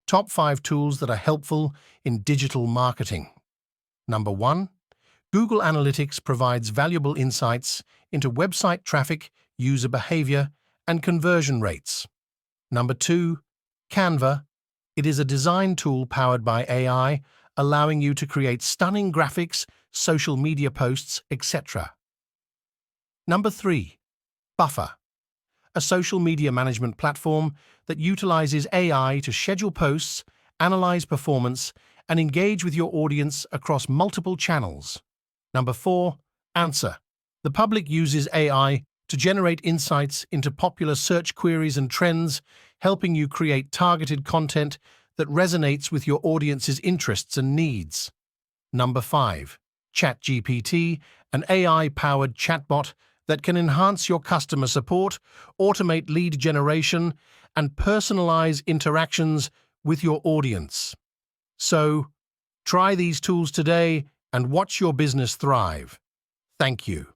Top 5 tools that are helpful in digital marketing. Number 1. Google Analytics provides valuable insights into website traffic, user behavior, and conversion rates. Number 2. Canva. It is a design tool powered by AI, allowing you to create stunning graphics, social media posts, etc. Number 3. Buffer, a social media management platform that utilizes AI to schedule posts, analyze performance, and engage with your audience across multiple channels. Number 4. Answer. The public uses AI to generate insights into popular search queries and trends, helping you create targeted content that resonates with your audience's interests and needs. Number 5. ChatGPT, an AI-powered chatbot that can enhance your customer support, automate lead generation, and personalize interactions with your audience. So, try these tools today and watch your business thrive. Thank you.